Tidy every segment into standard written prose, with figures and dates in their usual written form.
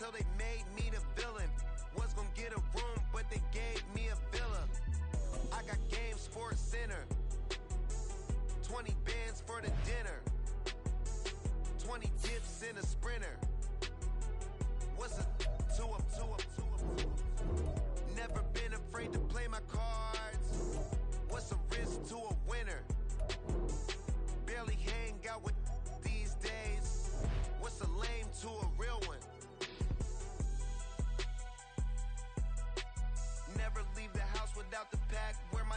till they made me the villain. Was gonna get a room, but they gave me a villa. I got game Sports Center. 20 bands for the dinner. 20 tips in a sprinter. What's a two up? Never been afraid to play my cards. What's a risk to a winner? Barely hang out with these days. What's a lame to a real one? Never leave the house without the pack. Where my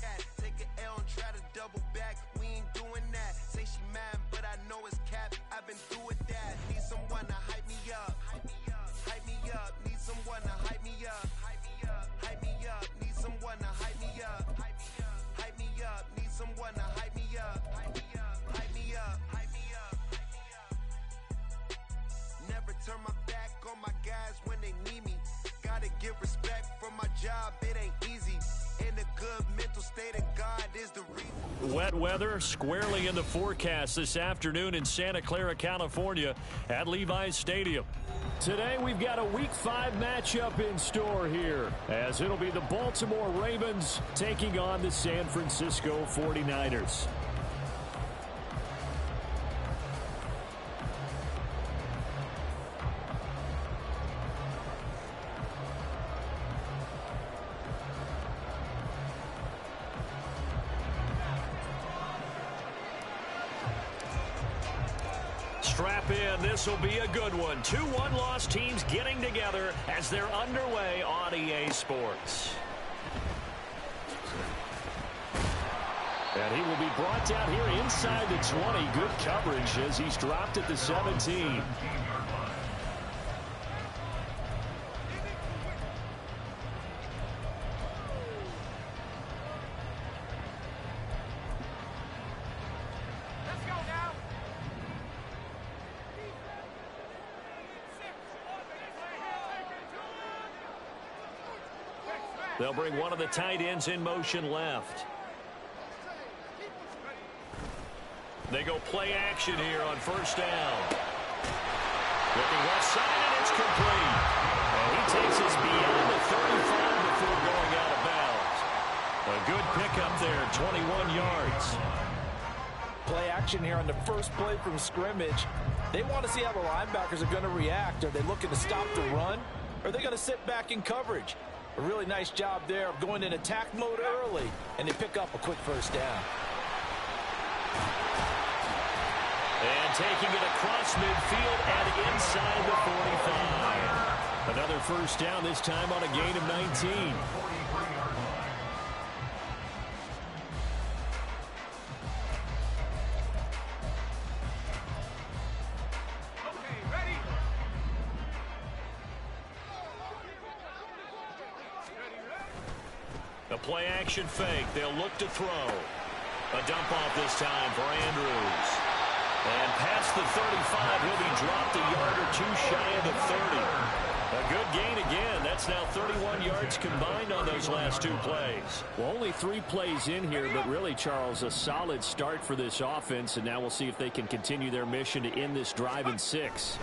at? Take an L and try to double back. We ain't doing that. Say she mad, but I know it's cap. I've been through with that. Need someone to hype me up. Hype me up. Need someone to hype me up. Hype me up. Need someone to hype me up. Hype me up. Need someone to hype me up. Hype me up. Never turn my back on my guys when they need me. Gotta give respect for my job, it ain't easy. In a good mental state of God is the reason. Wet weather squarely in the forecast this afternoon in Santa Clara, California at Levi's Stadium. Today we've got a Week 5 matchup in store here, as it'll be the Baltimore Ravens taking on the San Francisco 49ers. Strap in, this will be a good one. 2 one-loss teams getting together as they're underway on EA Sports. And he will be brought down here inside the 20. Good coverage as he's dropped at the 17. They'll bring one of the tight ends in motion left. They go play action here on first down. Looking left side, and it's complete. And he takes us beyond the 35 before going out of bounds. A good pickup there, 21 yards. Play action here on the first play from scrimmage. They want to see how the linebackers are going to react. Are they looking to stop the run? Or are they going to sit back in coverage? A really nice job there of going in attack mode early, and they pick up a quick first down. And taking it across midfield and inside the 45. Another first down, this time on a gain of 19. A play-action fake. They'll look to throw. A dump off this time for Andrews. And past the 35, he'll be dropped a yard or two shy of the 30. A good gain again. That's now 31 yards combined on those last 2 plays. Well, only 3 plays in here, but really, Charles, a solid start for this offense, and now we'll see if they can continue their mission to end this drive in 6.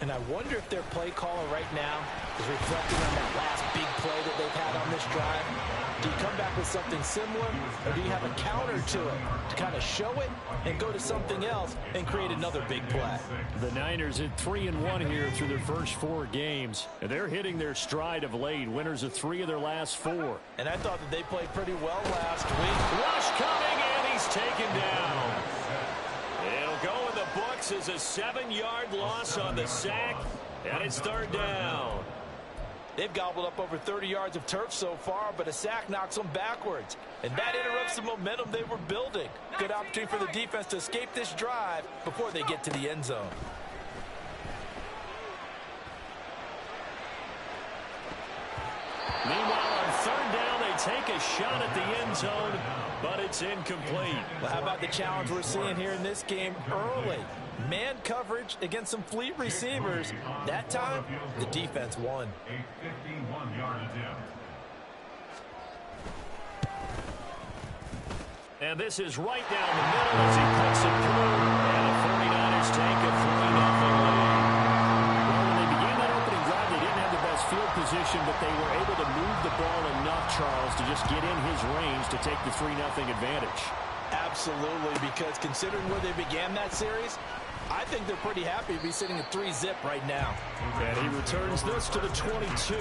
And I wonder if their play caller right now is reflecting on that last big play that they've had on this drive. Do you come back with something similar, or do you have a counter to it to kind of show it and go to something else and create another big play? The Niners at 3-1 here through their first 4 games. And they're hitting their stride of late, winners of 3 of their last 4. And I thought that they played pretty well last week. Rush coming, and he's taken down. It'll go in the books as a 7-yard loss on the sack, and it's 3rd down. They've gobbled up over 30 yards of turf so far, but a sack knocks them backwards. And that interrupts the momentum they were building. Good opportunity for the defense to escape this drive before they get to the end zone. Meanwhile, on 3rd down, they take a shot at the end zone, but it's incomplete. Well, how about the challenge we're seeing here in this game early? Man coverage against some fleet receivers. That time, the defense won. And this is right down the middle as he puts it through. And the 49ers take a 3-0 lead. Well, when they began that opening position, but they were able to move the ball enough, Charles, to just get in his range to take the 3-0 advantage. Absolutely, because considering where they began that series, I think they're pretty happy to be sitting at 3-zip right now. And he returns this to the 22.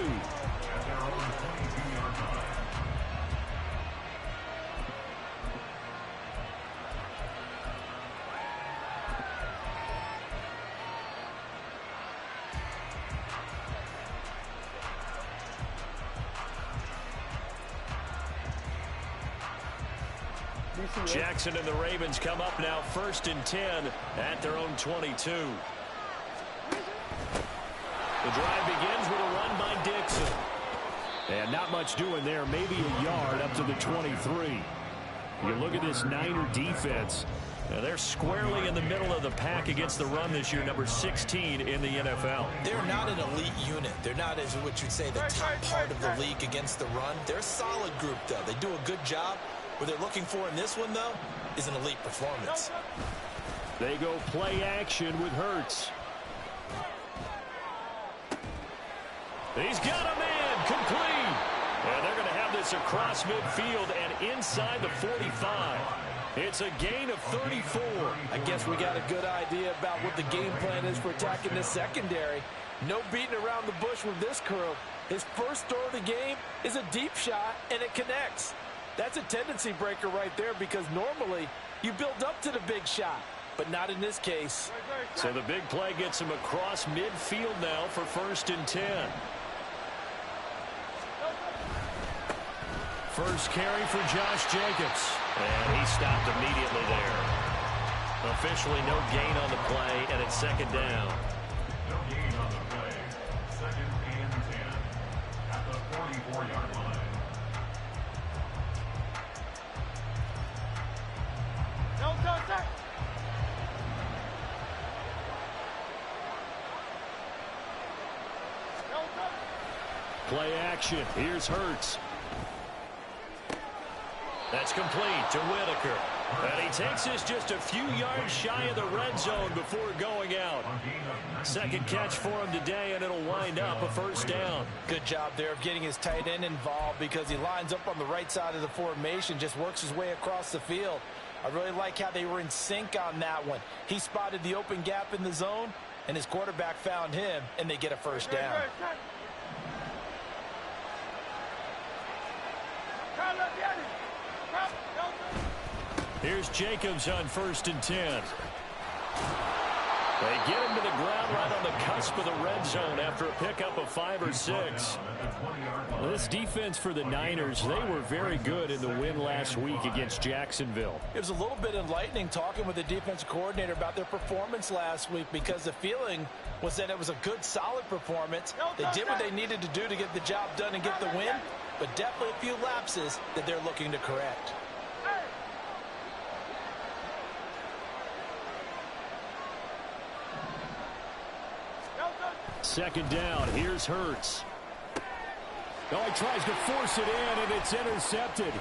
Jackson and the Ravens come up now 1st and 10 at their own 22. The drive begins with a run by Dixon. And not much doing there, maybe a yard up to the 23. You look at this Niner defense. They're squarely in the middle of the pack against the run this year, number 16 in the NFL. They're not an elite unit. They're not, as what you'd say, the top part of the league against the run. They're a solid group, though. They do a good job. What they're looking for in this one, though, is an elite performance. They go play action with Hurts. He's got a man complete. And they're going to have this across midfield and inside the 45. It's a gain of 34. I guess we got a good idea about what the game plan is for attacking this secondary. No beating around the bush with this crew. His first throw of the game is a deep shot, and it connects. That's a tendency breaker right there, because normally you build up to the big shot, but not in this case. So the big play gets him across midfield now for 1st and 10. First carry for Josh Jacobs. And he stopped immediately there. Officially no gain on the play, and it's 2nd down. No gain on the play. 2nd and 10 at the 44-yard line. Play action. Here's Hurts. That's complete to Whitaker. And he takes this just a few yards shy of the red zone before going out. 2nd catch for him today, and it'll wind up a 1st down. Good job there of getting his tight end involved, because he lines up on the right side of the formation, just works his way across the field. I really like how they were in sync on that one. He spotted the open gap in the zone, and his quarterback found him, and they get a 1st down. Here's Jacobs on 1st and 10. They get him to the ground right on the cusp of the red zone after a pickup of 5 or 6. Well, this defense for the Niners, they were very good in the win last week against Jacksonville. It was a little bit enlightening talking with the defensive coordinator about their performance last week, because the feeling was that it was a good, solid performance. They did what they needed to do to get the job done and get the win, but definitely a few lapses that they're looking to correct. Second down. Here's Hurts. Oh, he tries to force it in, and it's intercepted.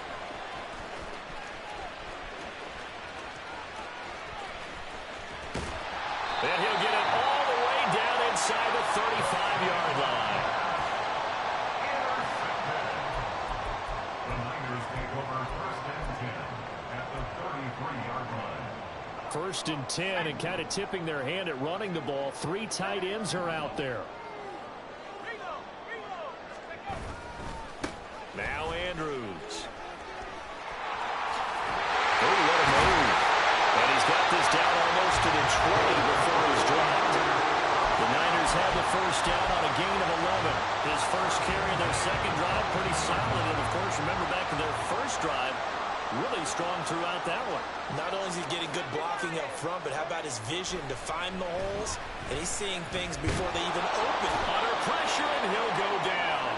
And he'll get it all the way down inside the 35-yard line. The Niners take over 1st and 10 at the 33-yard line. 1st and 10, and kind of tipping their hand at running the ball. 3 tight ends are out there. Now Andrews. Oh, what a move. And he's got this down almost to the 20 before he's dropped. The Niners have the 1st down on a gain of 11. His first carry of their 2nd drive, pretty solid. And, of course, remember back to their 1st drive, really strong throughout that one. Not only is he getting good blocking up front, but how about his vision to find the holes? And he's seeing things before they even open. Under pressure, and he'll go down.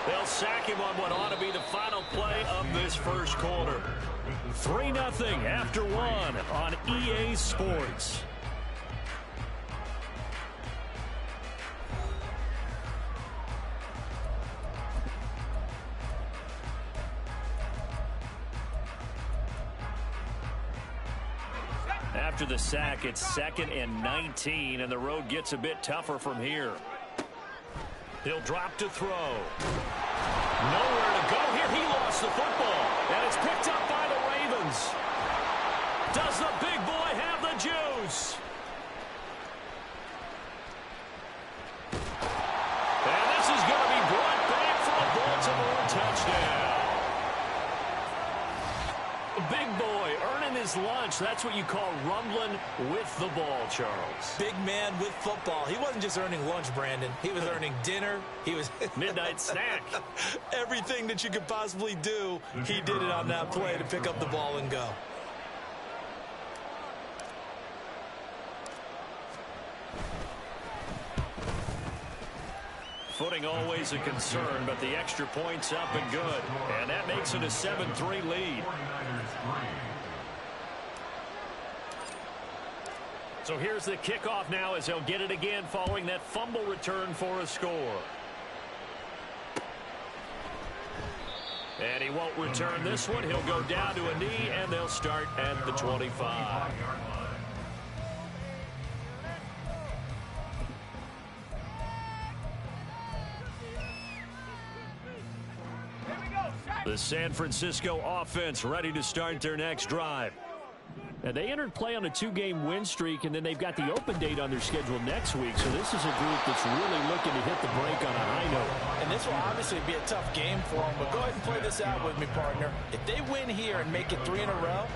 They'll sack him on what ought to be the final play of this 1st quarter. 3-0 after 1 on EA Sports. After the sack, it's 2nd and 19, and the road gets a bit tougher from here. He'll drop to throw. Nowhere to go here. He lost the football. And it's picked up by the Ravens. Does the big boy have the juice? And this is going to be brought back for a Baltimore touchdown. Big boy earning his lunch. That's what you call rumbling with the ball, Charles. Big man with football. He wasn't just earning lunch, Brandon. He was earning dinner. He was midnight snack. Everything that you could possibly do, he did it on that play to pick up the ball and go. Footing always a concern, but the extra point's up and good. And that makes it a 7-3 lead. So here's the kickoff now as he'll get it again following that fumble return for a score. And he won't return this one. He'll go down to a knee, and they'll start at the 25. The San Francisco offense ready to start their next drive. And they entered play on a 2-game win streak, and then they've got the open date on their schedule next week. So this is a group that's really looking to hit the break on a high note. And this will obviously be a tough game for them, but go ahead and play this out with me, partner. If they win here and make it 3 in a row,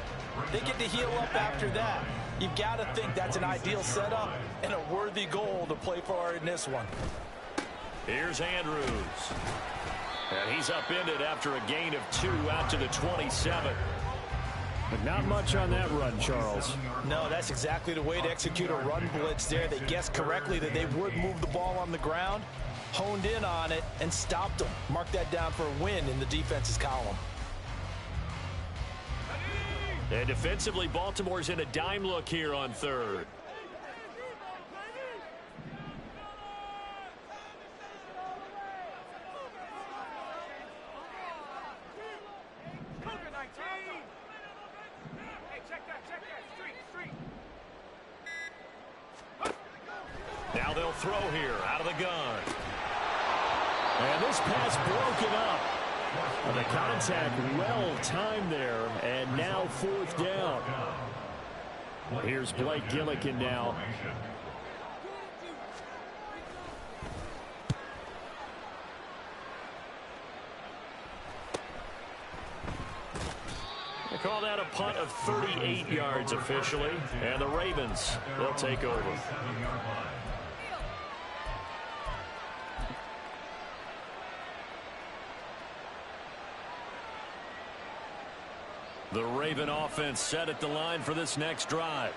they get to heal up after that. You've got to think that's an ideal setup and a worthy goal to play for in this one. Here's Andrews. And he's upended after a gain of 2 out to the 27. But not much on that run, Charles. No, that's exactly the way to execute a run blitz there. They guessed correctly that they would move the ball on the ground, honed in on it, and stopped them. Mark that down for a win in the defense's column. And defensively, Baltimore's in a dime look here on third. Now they'll throw here out of the gun. And this pass broken up. And the contact well timed there. And now 4th down. Here's Blake Gillikin now. They call that a punt of 38 yards officially. And the Ravens, they'll take over. The Raven offense set at the line for this next drive.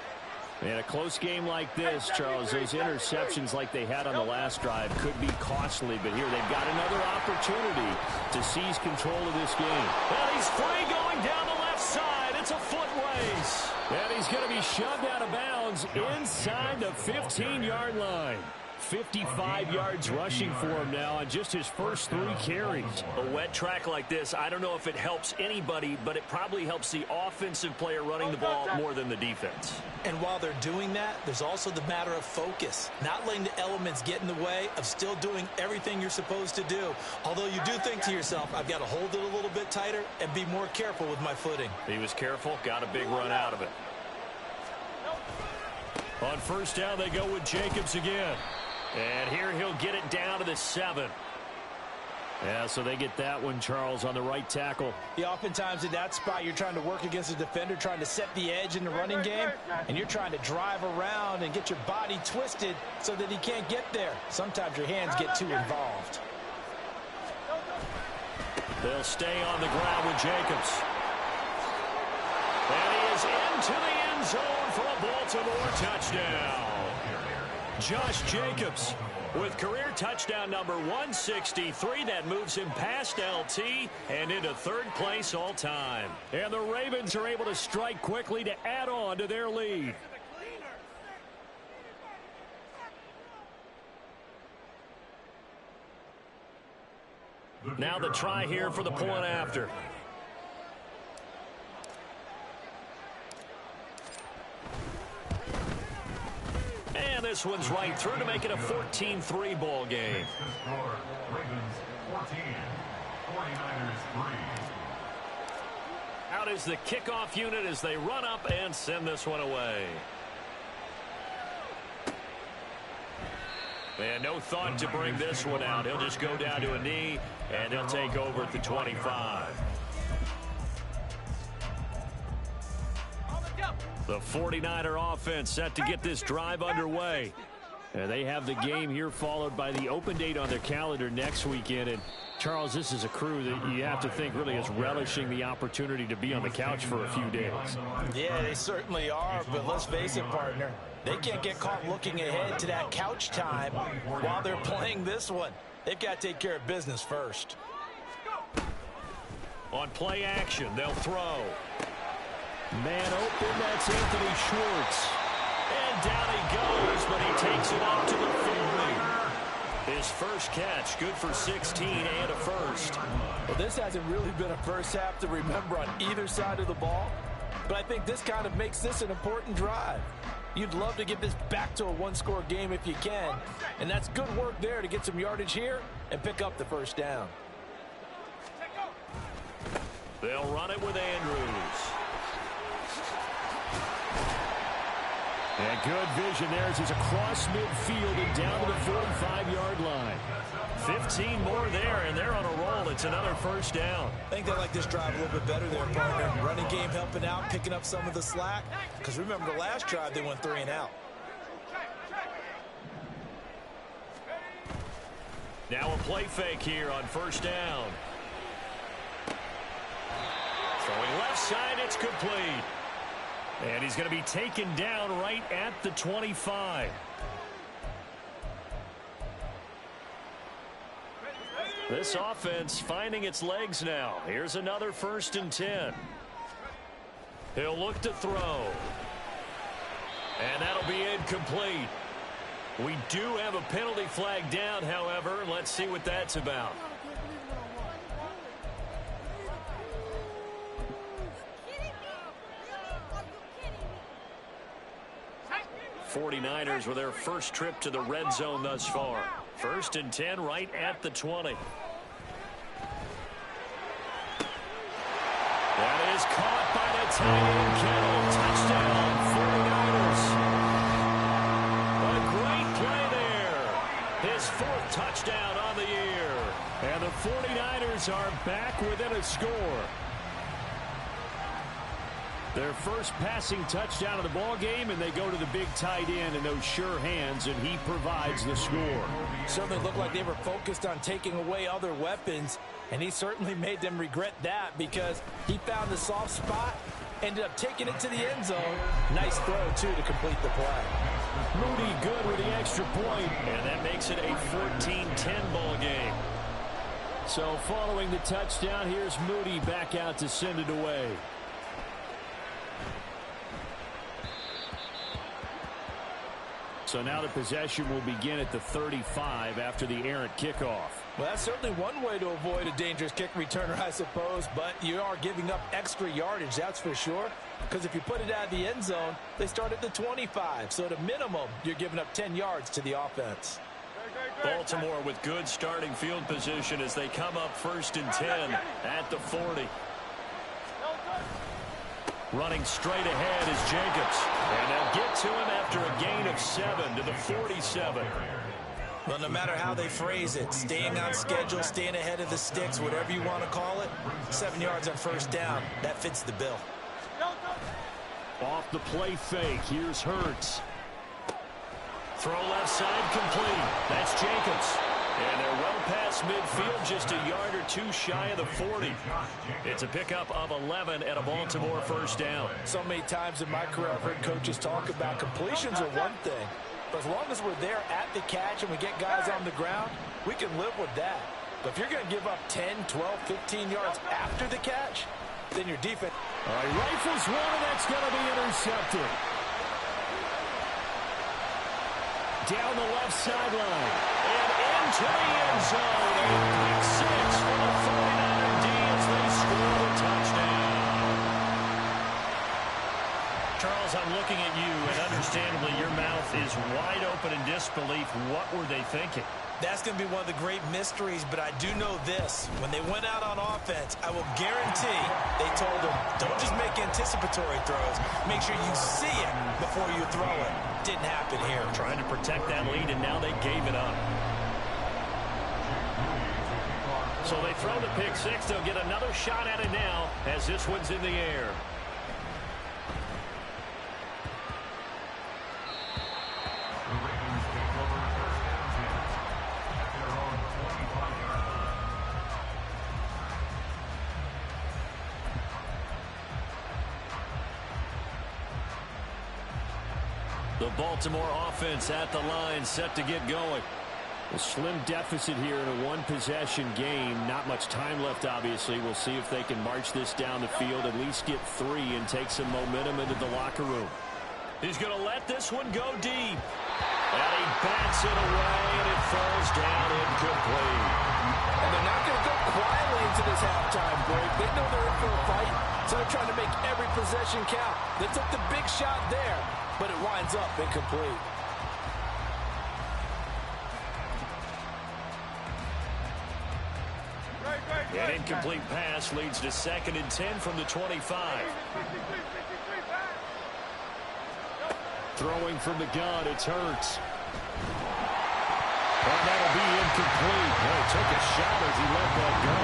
In a close game like this, Charles, those interceptions like they had on the last drive could be costly, but here they've got another opportunity to seize control of this game. And he's free going down the left side. It's a foot race. And he's going to be shoved out of bounds inside the 15-yard line. 55 yards rushing for him now on just his first 3 carries. A wet track like this, I don't know if it helps anybody, but it probably helps the offensive player running the ball more than the defense. And while they're doing that, there's also the matter of focus. Not letting the elements get in the way of still doing everything you're supposed to do. Although you do think to yourself, I've got to hold it a little bit tighter and be more careful with my footing. He was careful, got a big run out of it. On first down, they go with Jacobs again. And here he'll get it down to the 7. Yeah, so they get that one, Charles, on the right tackle. Yeah, oftentimes in that spot, you're trying to work against a defender, trying to set the edge in the running game, and you're trying to drive around and get your body twisted so that he can't get there. Sometimes your hands get too involved. They'll stay on the ground with Jacobs. And he is into the end zone for a Baltimore touchdown. Josh Jacobs with career touchdown number 163. That moves him past LT and into 3rd place all time. And the Ravens are able to strike quickly to add on to their lead. Now the try here for the point after. this one's right through to make it a 14-3 ball game. Ravens 14, 49ers 3. Out is the kickoff unit as they run up and send this one away. And no thought to bring this one out. He'll just go down to a knee, and he'll take over at the 25. The 49er offense set to get this drive underway. And they have the game here followed by the open date on their calendar next weekend. And Charles, this is a crew that you have to think really is relishing the opportunity to be on the couch for a few days. Yeah, they certainly are, but let's face it, partner. They can't get caught looking ahead to that couch time while they're playing this one. They've got to take care of business first. On play action, they'll throw. Man open, that's Anthony Schwartz. And down he goes, but he takes it up to the 40. His first catch, good for 16 and a first. Well, this hasn't really been a first half to remember on either side of the ball, but I think this kind of makes this an important drive. You'd love to get this back to a one-score game if you can, and that's good work there to get some yardage here and pick up the first down. They'll run it with Andrews. And good vision there as he's across midfield and down to the 45-yard line. 15 more there, and they're on a roll. It's another first down. I think they like this drive a little bit better there, partner. Running game helping out, picking up some of the slack. Because remember, the last drive, they went 3 and out. Now a play fake here on first down. Throwing left side, it's complete. And he's going to be taken down right at the 25. This offense finding its legs now. Here's another 1st and 10. He'll look to throw. And that'll be incomplete. We do have a penalty flag down, however. Let's see what that's about. 49ers with their first trip to the red zone thus far. 1st and 10 right at the 20. That is caught by the tight end, Kittle. Touchdown, 49ers. A great play there. His 4th touchdown on the year. And the 49ers are back within a score. Their first passing touchdown of the ball game, and they go to the big tight end in those sure hands, and he provides the score. Certainly looked like they were focused on taking away other weapons, and he certainly made them regret that because he found the soft spot, ended up taking it to the end zone. Nice throw, too, to complete the play. Moody good with the extra point. And that makes it a 14-10 ball game. So following the touchdown, here's Moody back out to send it away. So now the possession will begin at the 35 after the errant kickoff. Well, that's certainly one way to avoid a dangerous kick returner, I suppose, but you are giving up extra yardage, that's for sure, because if you put it out of the end zone, they start at the 25. So at a minimum, you're giving up 10 yards to the offense. Baltimore with good starting field position as they come up 1st and 10 at the 40. Running straight ahead is Jacobs. And they'll get to him after a gain of 7 to the 47. Well, no matter how they phrase it, staying on schedule, staying ahead of the sticks, whatever you want to call it, 7 yards on first down, that fits the bill. Off the play fake, here's Hurts. Throw left side complete. That's Jacobs. And they're well past midfield, just a yard or two shy of the 40. It's a pickup of 11 and a Baltimore first down. So many times in my career, I've heard coaches talk about completions are one thing. But as long as we're there at the catch and we get guys on the ground, we can live with that. But if you're going to give up 10, 12, 15 yards after the catch, then your defense... All right, rifles one, and that's going to be intercepted. Down the left sideline. And into the end zone. A pick six for the 49er D as they score the touchdown. Charles, Charles, I'm looking at you, and understandably your mouth is wide open in disbelief. What were they thinking? That's going to be one of the great mysteries, but I do know this. When they went out on offense, I will guarantee they told them, don't just make anticipatory throws. Make sure you see it before you throw it. Didn't happen here. Trying to protect that lead, and now they gave it up. So they throw the pick six. They'll get another shot at it now as this one's in the air. The Baltimore offense at the line, set to get going. A slim deficit here in a one-possession game. Not much time left, obviously. We'll see if they can march this down the field, at least get 3, and take some momentum into the locker room. He's going to let this one go deep. And he bats it away, and it falls down incomplete. And they're not going to go quietly into this halftime break. They know they're in for a fight, so they're trying to make every possession count. They took the big shot there, but it winds up incomplete. An incomplete pass leads to 2nd and 10 from the 25. Throwing from the gun, it's Hurts. And that'll be incomplete. Well, he took a shot as he let that go.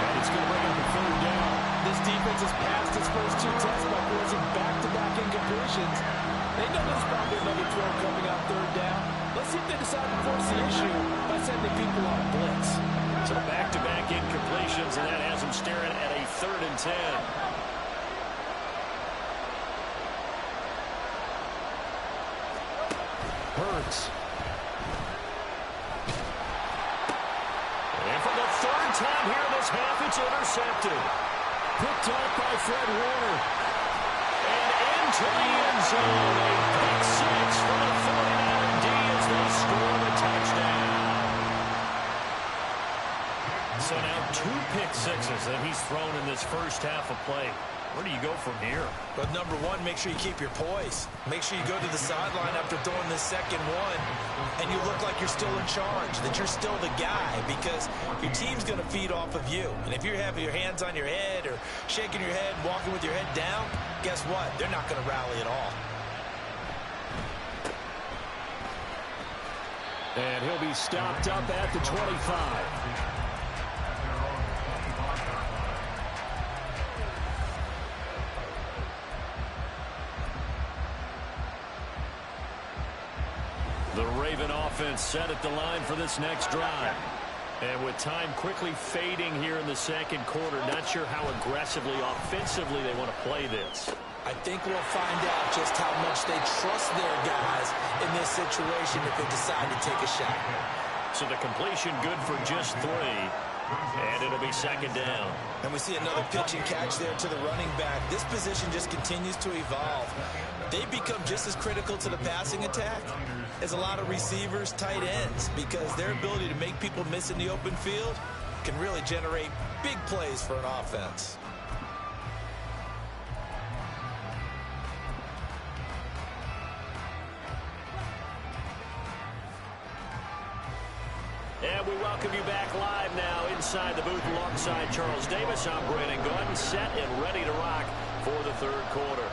And it's going to bring up a 3rd down. This defense has passed its first 2 tests by forcing back-to-back incompletions. They know there's probably another 12 coming out 3rd down. Let's see if they decide to force the issue by sending people on a blitz. So back-to-back incompletions, and that has them staring at a 3rd and 10. Hurts. And for the 3rd time here this half, it's intercepted. Picked up by Fred Warner. And into the end zone. A pick six for the 49er D as they score the touchdown. So now 2 pick sixes that he's thrown in this first half of play. Where do you go from here? But number one, make sure you keep your poise. Make sure you go to the sideline after throwing the second one, and you look like you're still in charge, that you're still the guy, because your team's going to feed off of you. And if you're having your hands on your head or shaking your head, walking with your head down, guess what? They're not going to rally at all. And he'll be stopped up at the 25. The Raven offense set at the line for this next drive. And with time quickly fading here in the second quarter, not sure how aggressively, offensively they want to play this. I think we'll find out just how much they trust their guys in this situation if they decide to take a shot. So the completion good for just 3. And it'll be 2nd down. And we see another pitch and catch there to the running back. This position just continues to evolve. They become just as critical to the passing attack as a lot of receivers, tight ends, because their ability to make people miss in the open field can really generate big plays for an offense. And we welcome you back live now inside the booth alongside Charles Davis. I'm Brandon Gunn, set and ready to rock for the 3rd quarter.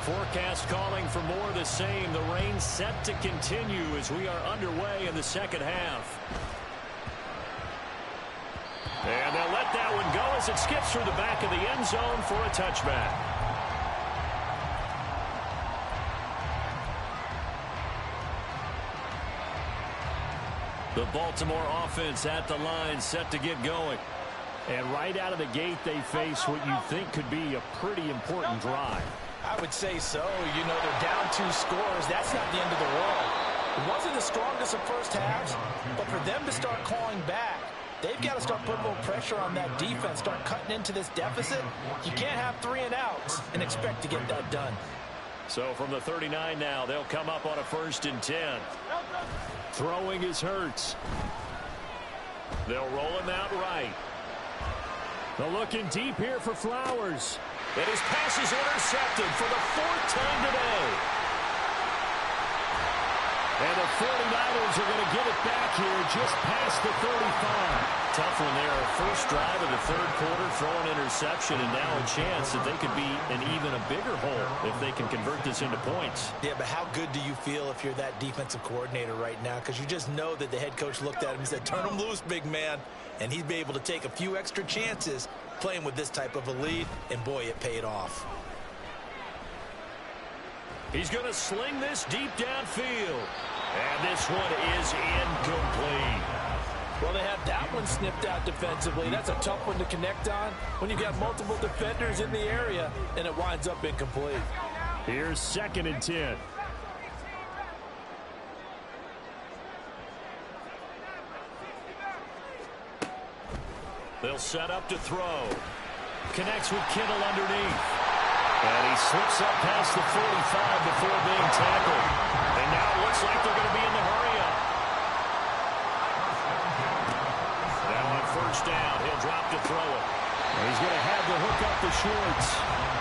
Forecast calling for more of the same. The rain set to continue as we are underway in the second half. And they'll let that one go as it skips through the back of the end zone for a touchback. The Baltimore offense at the line, set to get going. And right out of the gate, they face what you think could be a pretty important drive. I would say so. You know, they're down 2 scores. That's not the end of the world. It wasn't the strongest of first halves, but for them to start clawing back, they've got to start putting more pressure on that defense, start cutting into this deficit. You can't have 3 and outs and expect to get that done. So from the 39 now, they'll come up on a 1st and 10. Throwing is Hurts. They'll roll him out right. They're looking deep here for Flowers. And his pass is intercepted for the 4th time today. And the 49ers are going to get it back here just past the 35. Tough one there. First drive of the 3rd quarter, throw an interception, and now a chance that they could be in even a bigger hole if they can convert this into points. Yeah, but how good do you feel if you're that defensive coordinator right now? Because you just know that the head coach looked at him and said, turn him loose, big man. And he'd be able to take a few extra chances playing with this type of a lead, and boy, it paid off. He's going to sling this deep downfield. And this one is incomplete. Well, they had that one snipped out defensively. That's a tough one to connect on when you've got multiple defenders in the area, and it winds up incomplete. Here's 2nd and 10. They'll set up to throw. Connects with Kittle underneath. And he slips up past the 45 before being tackled. And now it looks like they're going to be in the hurry-up. Now on 1st down, he'll drop to throw it. He's going to have to hook up the shorts.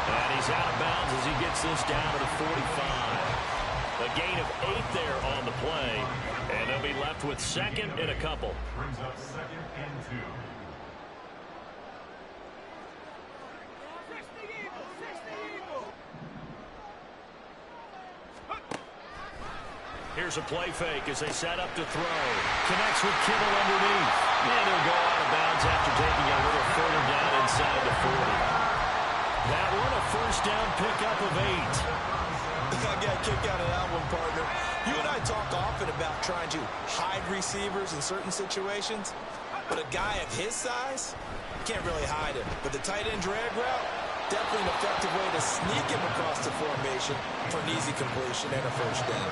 And he's out of bounds as he gets this down to the 45. A gain of 8 there on the play. And they'll be left with 2nd and a couple. Brings up 2nd and 2. Here's a play fake as they set up to throw. Connects with Kittle underneath. And he'll go out of bounds after taking a little further down inside the 40. That one a 1st down pickup of 8. I got a kick out of that one, partner. You and I talk often about trying to hide receivers in certain situations, but a guy of his size can't really hide him. But the tight end drag route, definitely an effective way to sneak him across the formation for an easy completion and a 1st down.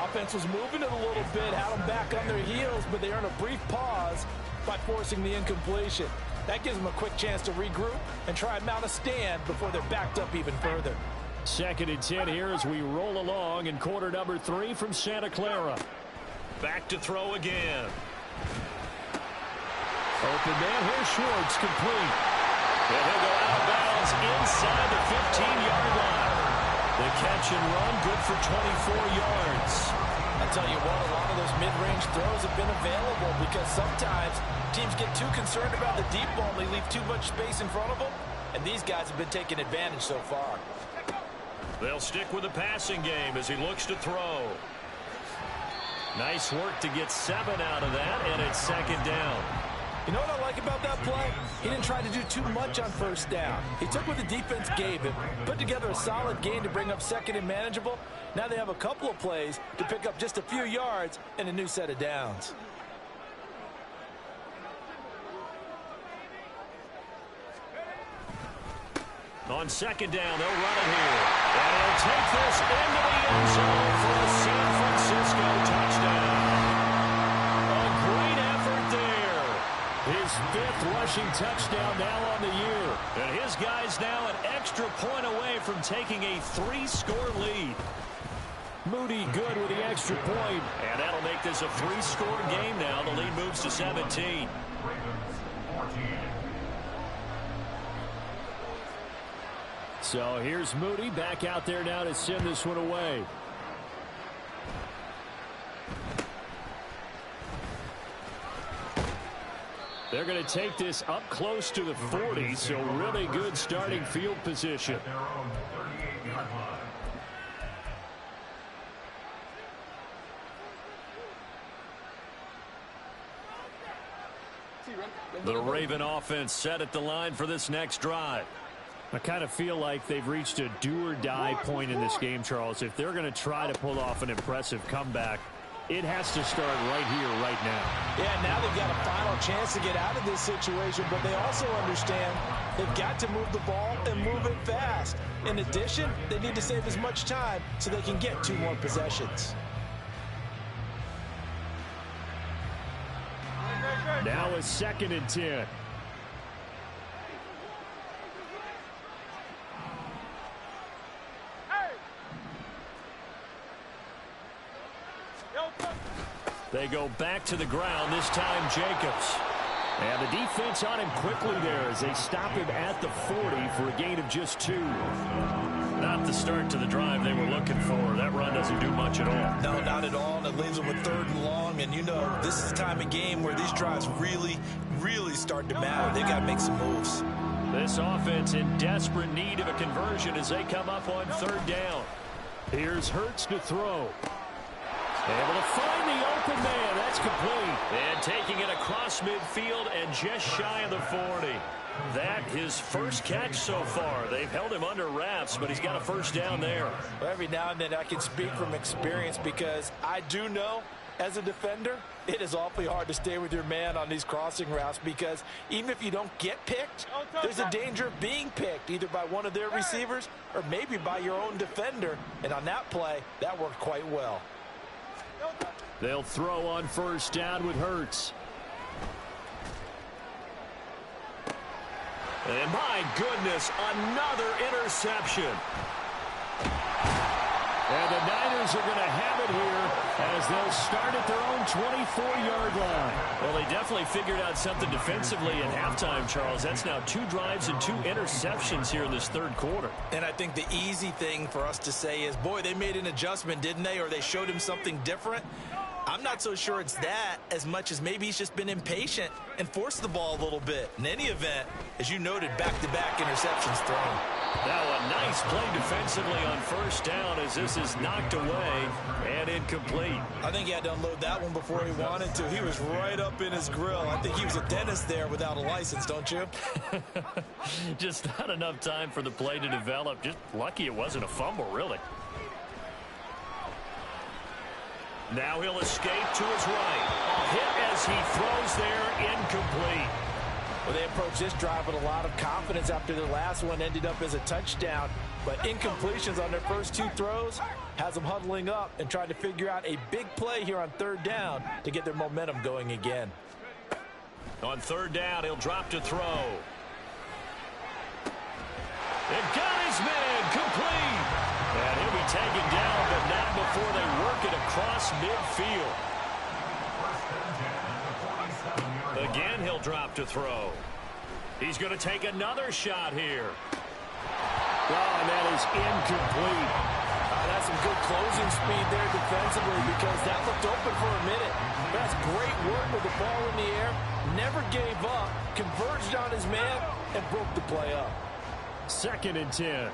Offense was moving it a little bit, had them back on their heels, but they earned a brief pause by forcing the incompletion. That gives them a quick chance to regroup and try and mount a stand before they're backed up even further. 2nd and 10 here as we roll along in quarter number 3 from Santa Clara. Back to throw again. Open man, here's Schwartz, complete. And he'll go out of bounds inside the 15-yard line. The catch and run, good for 24 yards. I'll tell you what, a lot of those mid-range throws have been available because sometimes teams get too concerned about the deep ball and they leave too much space in front of them, and these guys have been taking advantage so far. They'll stick with the passing game as he looks to throw. Nice work to get 7 out of that, and it's 2nd down. You know what I like about that play? He didn't try to do too much on 1st down. He took what the defense gave him, put together a solid gain to bring up 2nd and manageable. Now they have a couple of plays to pick up just a few yards and a new set of downs. On 2nd down, they'll run it here. And he'll take this into the end zone for a San Francisco touchdown. A great effort there. His 5th rushing touchdown now on the year. And his guy's now an extra point away from taking a 3-score lead. Moody good with the extra point. And that'll make this a 3-score game now. The lead moves to 17. So here's Moody back out there now to send this one away. They're going to take this up close to the 40, so really good starting field position. The Raven offense set at the line for this next drive. I kind of feel like they've reached a do-or-die point in this game, Charles. If they're going to try to pull off an impressive comeback, it has to start right here, right now. Yeah, now they've got a final chance to get out of this situation, but they also understand they've got to move the ball and move it fast. In addition, they need to save as much time so they can get 2 more possessions. Now it's 2nd and 10. They go back to the ground, this time Jacobs. And the defense on him quickly there as they stop him at the 40 for a gain of just 2. Not the start to the drive they were looking for. That run doesn't do much at all. No, not at all. And it leaves them with 3rd and long. And, you know, this is the time of game where these drives really start to matter. They've got to make some moves. This offense in desperate need of a conversion as they come up on 3rd down. Here's Hurts to throw. Able to find the open man. That's complete. And taking it across midfield and just shy of the 40. That his first catch so far. They've held him under wraps, but he's got a 1st down there. Every now and then I can speak from experience because I do know as a defender, it is awfully hard to stay with your man on these crossing routes because even if you don't get picked, there's a danger of being picked either by one of their receivers or maybe by your own defender. And on that play, that worked quite well. They'll throw on 1st down with Hurts. And my goodness, another interception. And the Niners are going to have it here as they'll start at their own 24-yard line. Well, they definitely figured out something defensively at halftime, Charles. That's now 2 drives and 2 interceptions here in this 3rd quarter. And I think the easy thing for us to say is, boy, they made an adjustment, didn't they? Or they showed him something different. I'm not so sure it's that as much as maybe he's just been impatient and forced the ball a little bit. In any event, as you noted, back-to-back interceptions thrown. Now a nice play defensively on 1st down as this is knocked away and incomplete. I think he had to unload that one before he wanted to. He was right up in his grill. I think he was a dentist there without a license, don't you? Just not enough time for the play to develop. Just lucky it wasn't a fumble, really. Now he'll escape to his right. A hit as he throws there, incomplete. Well, they approached this drive with a lot of confidence after their last one ended up as a touchdown. But incompletions on their first 2 throws has them huddling up and trying to figure out a big play here on 3rd down to get their momentum going again. On 3rd down, he'll drop to throw. And got his man complete. And he'll be taken down, but not before they work it across midfield. Again, he'll drop to throw. He's going to take another shot here. Oh, and that is incomplete. That's some good closing speed there defensively because that looked open for a minute. That's great work with the ball in the air. Never gave up, converged on his man, and broke the play up. 2nd and 10.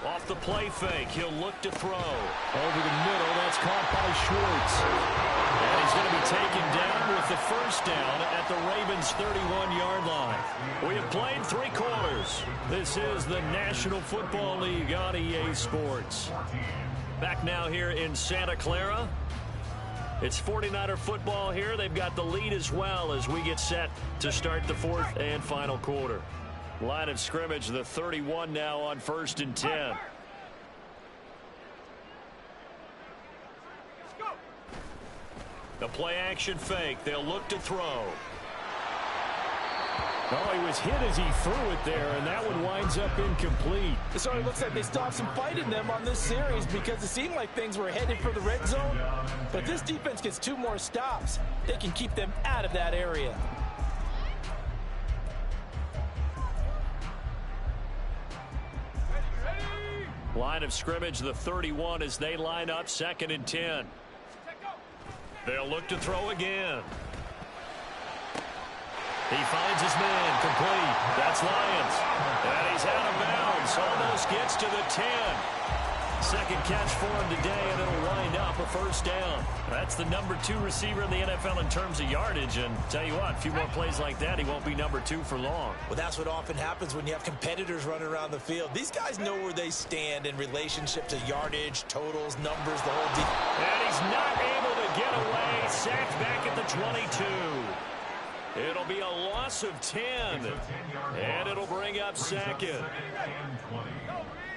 Off the play fake, he'll look to throw. Over the middle, that's caught by Schwartz. And he's going to be taken down with the 1st down at the Ravens' 31-yard line. We have played 3 quarters. This is the National Football League on EA Sports. Back now here in Santa Clara. It's 49er football here. They've got the lead as well as we get set to start the 4th and final quarter. Line of scrimmage, the 31 now on 1st and 10. The play action fake. They'll look to throw. Oh, he was hit as he threw it there, and that one winds up incomplete. So it looks like they stopped some fight in them on this series because it seemed like things were headed for the red zone. But if this defense gets 2 more stops, they can keep them out of that area. Line of scrimmage, the 31 as they line up 2nd and 10. They'll look to throw again. He finds his man, complete. That's Lyons. And he's out of bounds, almost gets to the 10. 2nd catch for him today, and it'll wind up a 1st down. That's the number 2 receiver in the NFL in terms of yardage, and tell you what, a few more plays like that, he won't be number 2 for long. Well, that's what often happens when you have competitors running around the field. These guys know where they stand in relationship to yardage, totals, numbers, the whole deal. And he's not able to get away, sacked back at the 22. It'll be a loss of 10, and it'll bring up 2nd.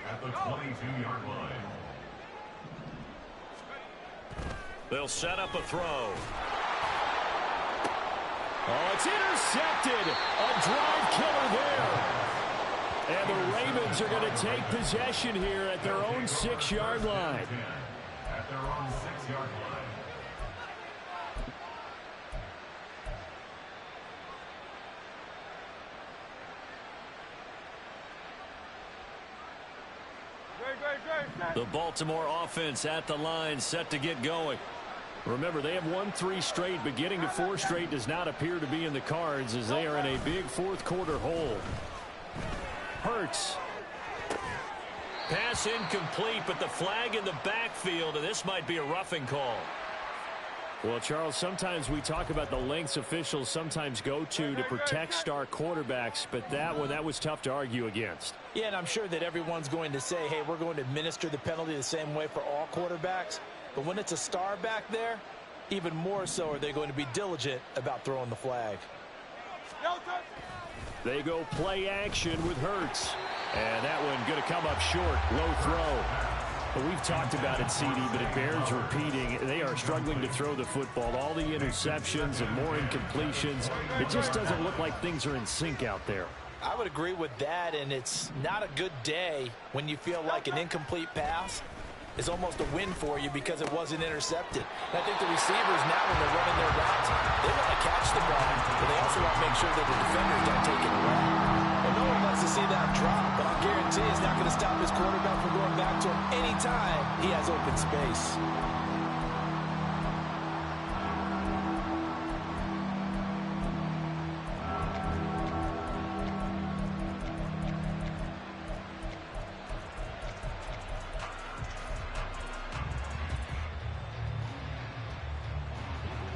At the 22-yard line. They'll set up a throw. Oh, it's intercepted. A drive killer there. And the Ravens are going to take possession here at their own 6-yard line. At their own 6-yard line. The Baltimore offense at the line, set to get going. Remember, they have won 3 straight, but getting to 4 straight does not appear to be in the cards as they are in a big fourth quarter hole. Hurts. Pass incomplete, but the flag in the backfield, and this might be a roughing call. Well, Charles, sometimes we talk about the lengths officials sometimes go to protect star quarterbacks, but that was tough to argue against. Yeah, and I'm sure that everyone's going to say, hey, we're going to administer the penalty the same way for all quarterbacks. But when it's a star back there, even more so are they going to be diligent about throwing the flag. They go play action with Hurts. And that one going to come up short. Low throw. Well, we've talked about it, CD, but it bears repeating. They are struggling to throw the football. All the interceptions and more incompletions. It just doesn't look like things are in sync out there. I would agree with that, and it's not a good day when you feel like an incomplete pass is almost a win for you because it wasn't intercepted. And I think the receivers now, when they're running their routes, they want to catch the ball, but they also want to make sure that the defenders don't take it away. And no one wants to see that drop, but I'll guarantee it's not going to stop his quarterback from going back to him anytime he has open space.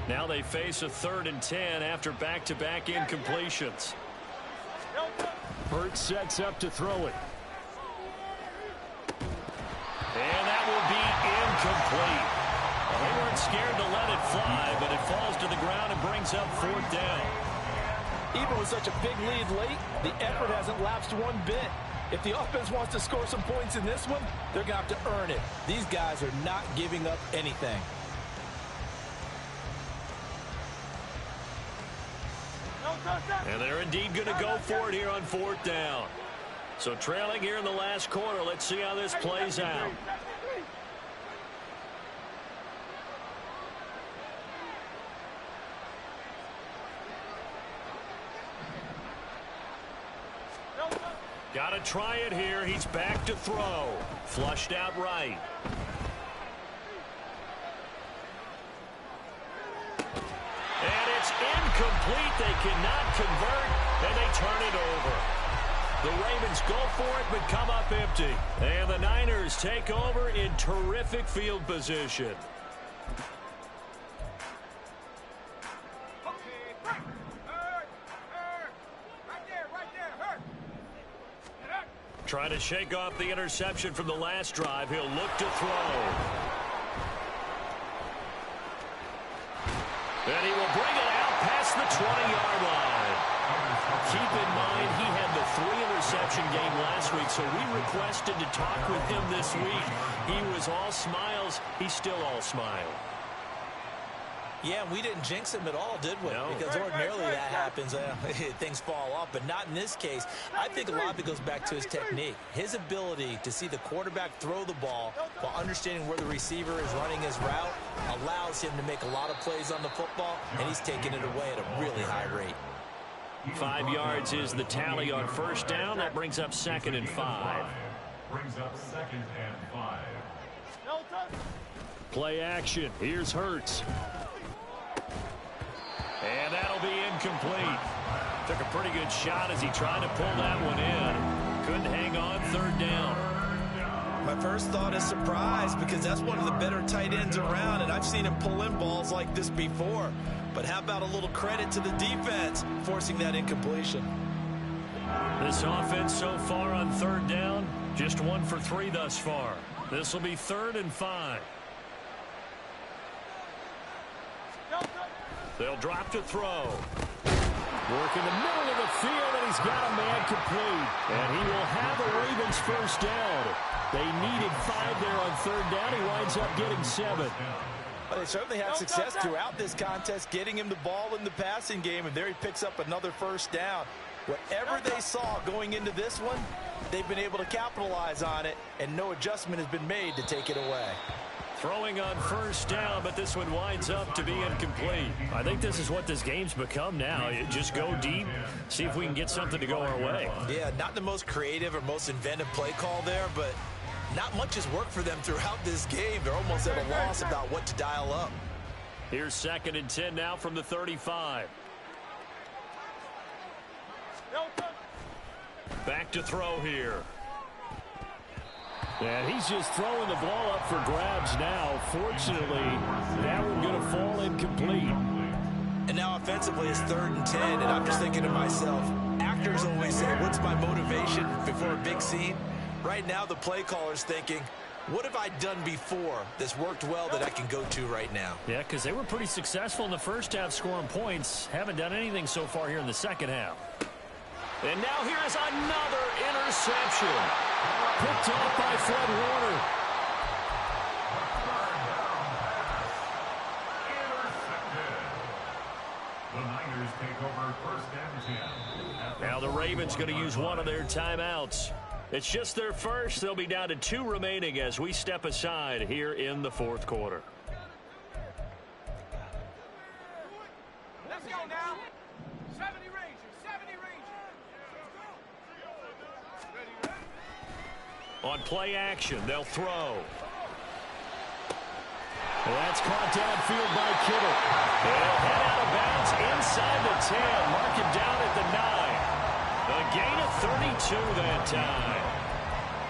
Now they face a 3rd and 10 after back-to-back incompletions. Hurts sets up to throw it. And that will be incomplete. Well, they weren't scared to let it fly, but it falls to the ground and brings up 4th down. Even with such a big lead late, the effort hasn't lapsed one bit. If the offense wants to score some points in this one, they're going to have to earn it. These guys are not giving up anything. And they're indeed going to go for it here on 4th down. So trailing here in the last quarter, let's see how this plays out. Got to try it here. He's back to throw. Flushed out right. And it's incomplete. They cannot convert, and they turn it over. The Ravens go for it, but come up empty. And the Niners take over in terrific field position. Trying to shake off the interception from the last drive. He'll look to throw. And he will bring it out past the 20-yard line. Keep in mind, he had the 3-interception game last week, so we requested to talk with him this week. He was all smiles. He's still all smile. Yeah, we didn't jinx him at all, did we? No. Because ordinarily that happens. Things fall off, but not in this case. I think a lot of it goes back to his technique. His ability to see the quarterback throw the ball while understanding where the receiver is running his route allows him to make a lot of plays on the football, and he's taking it away at a really high rate. 5 yards is the tally on 1st down. That brings up 2nd and 5. Brings up 2nd and 5. Play action. Here's Hurts. And that'll be incomplete. Took a pretty good shot as he tried to pull that one in. Couldn't hang on 3rd down. My first thought is surprise because that's one of the better tight ends around, and I've seen him pull in balls like this before. But how about a little credit to the defense forcing that incompletion? This offense so far on 3rd down, just 1 for 3 thus far. This will be 3rd and 5. They'll drop to throw. Work in the middle of the field, and he's got a man complete. And he will have the Ravens 1st down. They needed 5 there on 3rd down. He winds up getting 7. Well, they certainly had success throughout this contest, getting him the ball in the passing game, and there he picks up another 1st down. Whatever they saw going into this one, they've been able to capitalize on it, and no adjustment has been made to take it away. Throwing on 1st down, but this one winds up to be incomplete. I think this is what this game's become now. You just go deep, see if we can get something to go our way. Yeah, not the most creative or most inventive play call there, but not much has worked for them throughout this game. They're almost at a loss about what to dial up. Here's 2nd and 10 now from the 35. Back to throw here. And he's just throwing the ball up for grabs now. Fortunately, that one going to fall incomplete. And now offensively it's 3rd and 10, and I'm just thinking to myself, actors always say, what's my motivation before a big scene? Right now the play caller's thinking, what have I done before that's worked well that I can go to right now? Yeah, because they were pretty successful in the first half scoring points. Haven't done anything so far here in the second half. And now here is another interception. Picked off by Fred Warner. The Niners take over 1st and 10. Now the Ravens going to use one of their timeouts. It's just their first. They'll be down to 2 remaining as we step aside here in the 4th quarter. Let's go now. 70 Rangers, 70 Rangers. On play action, they'll throw. Well, that's caught downfield by Kittle. They'll head out of bounds inside the 10. Mark him down at the 9. A gain of 32 that time.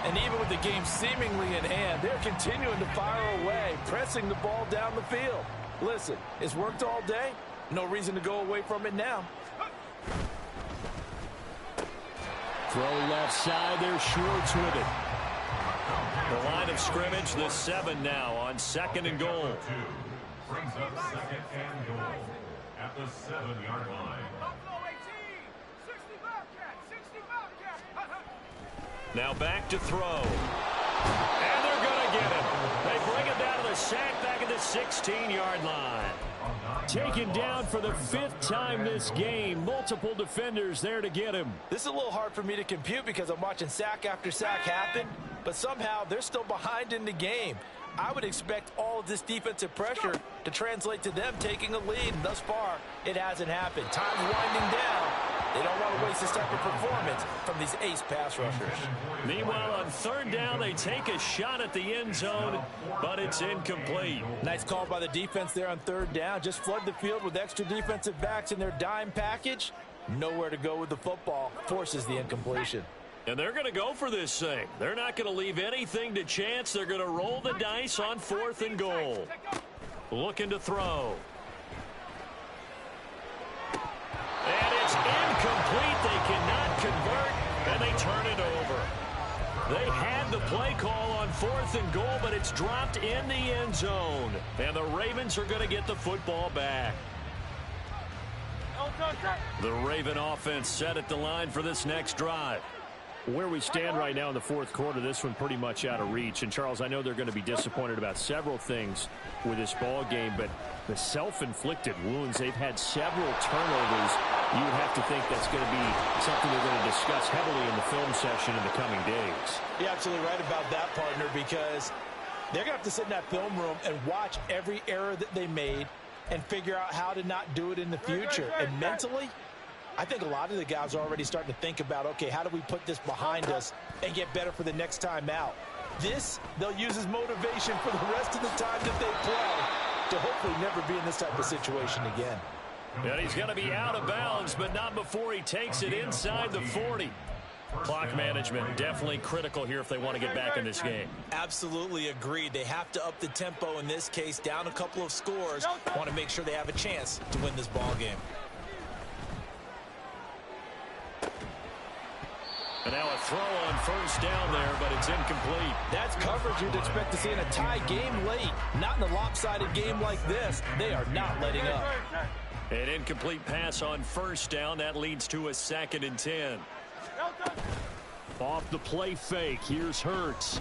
And even with the game seemingly in hand, they're continuing to fire away, pressing the ball down the field. Listen, it's worked all day. No reason to go away from it now. Throw left side. There's Schwartz with it. The line of scrimmage, the 7 now on 2nd and goal. Brings up 2nd and goal at the 7-yard line. Buffalo 18, 60 Bobcat, 60 Bobcat. Now back to throw. And they're going to get him. They bring him down to the sack back at the 16-yard line. Taken down for the 5th time this game. Multiple defenders there to get him. This is a little hard for me to compute because I'm watching sack after sack happen, but somehow they're still behind in the game. I would expect all of this defensive pressure to translate to them taking a lead. And thus far, it hasn't happened. Time's winding down. They don't want to waste this type of performance from these ace pass rushers. Meanwhile, on 3rd down, they take a shot at the end zone, but it's incomplete. Nice call by the defense there on 3rd down. Just flood the field with extra defensive backs in their dime package. Nowhere to go with the football. Forces the incompletion. And they're going to go for this thing. They're not going to leave anything to chance. They're going to roll the dice on 4th and goal. Looking to throw. And it's incomplete. They cannot convert, and they turn it over. They had the play call on 4th and goal, but it's dropped in the end zone. And the Ravens are going to get the football back. The Raven offense set at the line for this next drive. Where we stand right now in the 4th quarter, this one pretty much out of reach. And, Charles, I know they're going to be disappointed about several things with this ball game, but the self-inflicted wounds, they've had several turnovers. You would have to think that's going to be something they're going to discuss heavily in the film session in the coming days. You're absolutely right about that, partner, because they're going to have to sit in that film room and watch every error that they made and figure out how to not do it in the future. And mentally, I think a lot of the guys are already starting to think about, okay, how do we put this behind us and get better for the next time out? This, they'll use as motivation for the rest of the time that they play to hopefully never be in this type of situation again. And he's going to be out of bounds, but not before he takes it inside the 40. Clock management definitely critical here if they want to get back in this game. Absolutely agreed. They have to up the tempo in this case, down a couple of scores. Want to make sure they have a chance to win this ball game. And now a throw on 1st down there, but it's incomplete. That's coverage you'd expect to see in a tie game late. Not in a lopsided game like this. They are not letting up. An incomplete pass on 1st down. That leads to a 2nd and 10. Off the play fake, here's Hurts.